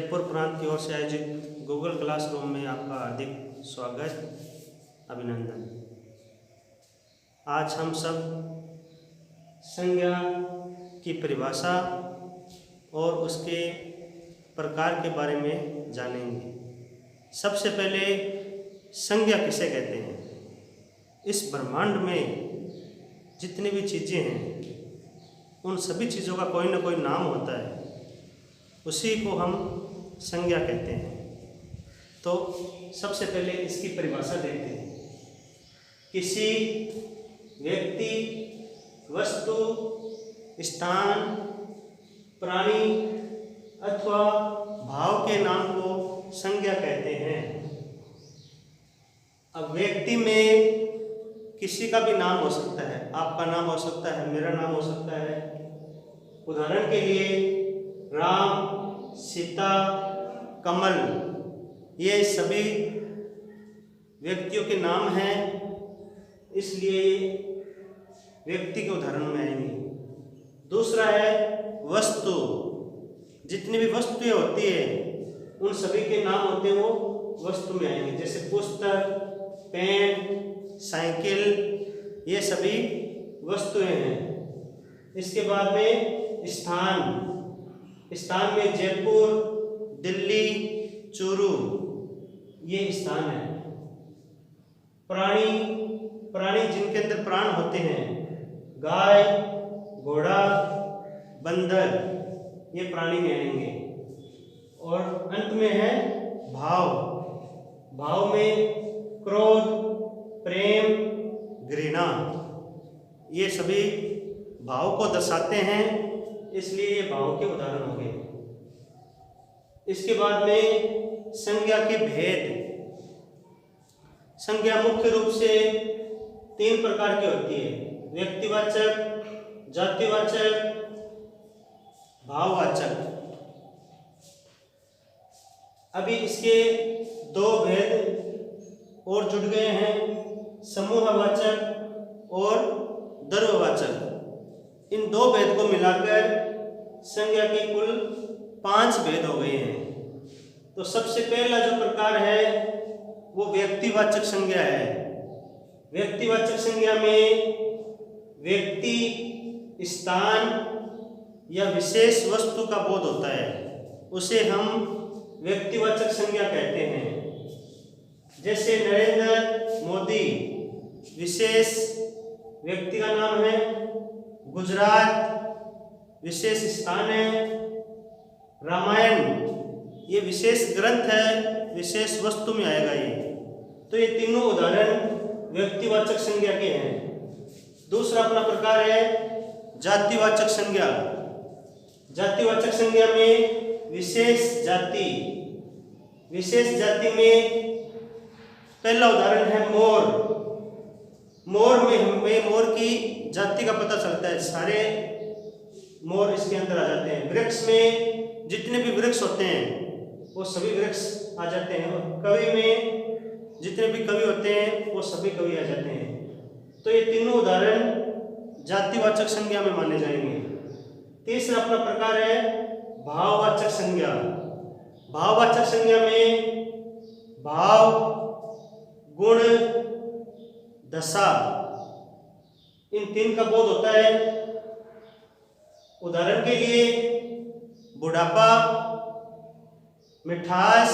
जयपुर प्रांत की ओर से आयोजित गूगल क्लासरूम में आपका हार्दिक स्वागत, अभिनंदन। आज हम सब संज्ञा की परिभाषा और उसके प्रकार के बारे में जानेंगे। सबसे पहले संज्ञा किसे कहते हैं? इस ब्रह्मांड में जितनी भी चीज़ें हैं उन सभी चीज़ों का कोई ना कोई नाम होता है, उसी को हम संज्ञा कहते हैं। तो सबसे पहले इसकी परिभाषा देखते हैं। किसी व्यक्ति, वस्तु, स्थान, प्राणी अथवा भाव के नाम को संज्ञा कहते हैं। अब व्यक्ति में किसी का भी नाम हो सकता है, आपका नाम हो सकता है, मेरा नाम हो सकता है। उदाहरण के लिए राम, सीता, कमल, ये सभी व्यक्तियों के नाम हैं, इसलिए व्यक्ति के उदाहरण में आएंगे। दूसरा है वस्तु। जितनी भी वस्तुएं होती है उन सभी के नाम होते हैं, वो वस्तु में आएंगे। जैसे पुस्तक, पेन, साइकिल, ये सभी वस्तुएं हैं। इसके बाद में स्थान। स्थान में जयपुर, दिल्ली, चूरू, ये स्थान है। प्राणी, प्राणी जिनके अंदर प्राण होते हैं, गाय, घोड़ा, बंदर, ये प्राणी में आएंगे। और अंत में है भाव। भाव में क्रोध, प्रेम, घृणा, ये सभी भाव को दर्शाते हैं, इसलिए ये भाव के उदाहरण हो गए। इसके बाद में संज्ञा के भेद। संज्ञा मुख्य रूप से 3 प्रकार की होती है: व्यक्तिवाचक, जातिवाचक, भाववाचक। अभी इसके 2 भेद और जुड़ गए हैं, समूहवाचक और द्रव्यवाचक। इन 2 भेद को मिलाकर संज्ञा के कुल 5 भेद हो गए हैं। तो सबसे पहला जो प्रकार है वो व्यक्तिवाचक संज्ञा है। व्यक्तिवाचक संज्ञा में व्यक्ति, स्थान या विशेष वस्तु का बोध होता है, उसे हम व्यक्तिवाचक संज्ञा कहते हैं। जैसे नरेंद्र मोदी विशेष व्यक्ति का नाम है, गुजरात विशेष स्थान है, रामायण ये विशेष ग्रंथ है, विशेष वस्तु में आएगा ये। तो ये तीनों उदाहरण व्यक्तिवाचक संज्ञा के हैं। दूसरा अपना प्रकार है जातिवाचक संज्ञा। जातिवाचक संज्ञा में विशेष जाति। विशेष जाति में पहला उदाहरण है मोर। मोर में हमें मोर की जाति का पता चलता है, सारे मोर इसके अंदर आ जाते हैं। वृक्ष में जितने भी वृक्ष होते हैं वो सभी वृक्ष आ जाते हैं। और कवि में जितने भी कवि होते हैं वो सभी कवि आ जाते हैं। तो ये तीनों उदाहरण जातिवाचक संज्ञा में माने जाएंगे। तीसरा अपना प्रकार है भाववाचक संज्ञा। भाववाचक संज्ञा में भाव, गुण, दशा, इन 3 का बोध होता है। उदाहरण के लिए बुढ़ापा, मिठास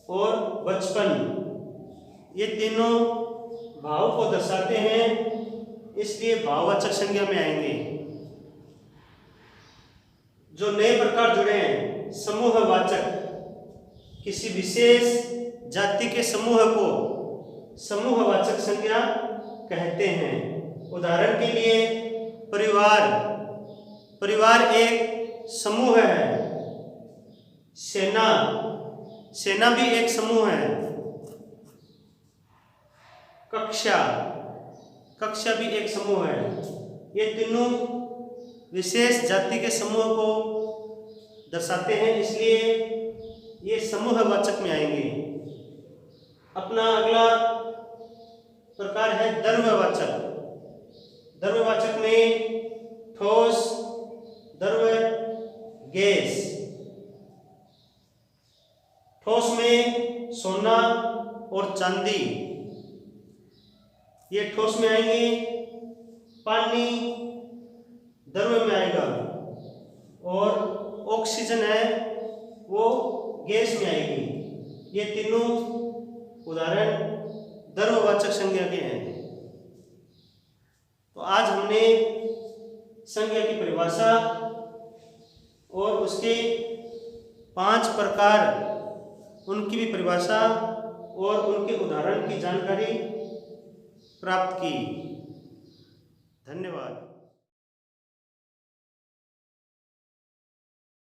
और बचपन, ये तीनों भाव को दर्शाते हैं, इसलिए भाववाचक संज्ञा में आएंगे। जो नए प्रकार जुड़े हैं, समूहवाचक। किसी विशेष जाति के समूह को समूहवाचक संज्ञा कहते हैं। उदाहरण के लिए परिवार। परिवार एक समूह है। सेना, सेना भी एक समूह है। कक्षा, कक्षा भी एक समूह है। ये तीनों विशेष जाति के समूह को दर्शाते हैं, इसलिए ये समूहवाचक में आएंगे। अपना अगला प्रकार है द्रव्यवाचक। द्रव्यवाचक में ठोस, द्रव्य, गैस, ठोस में सोना और चांदी ये ठोस में आएंगे, पानी द्रव्य में आएगा और ऑक्सीजन है वो गैस में आएगी। ये तीनों उदाहरण द्रव्यवाचक संज्ञा के हैं। तो आज हमने संज्ञा की परिभाषा और उसके 5 प्रकार, उनकी भी परिभाषा और उनके उदाहरण की जानकारी प्राप्त की। धन्यवाद।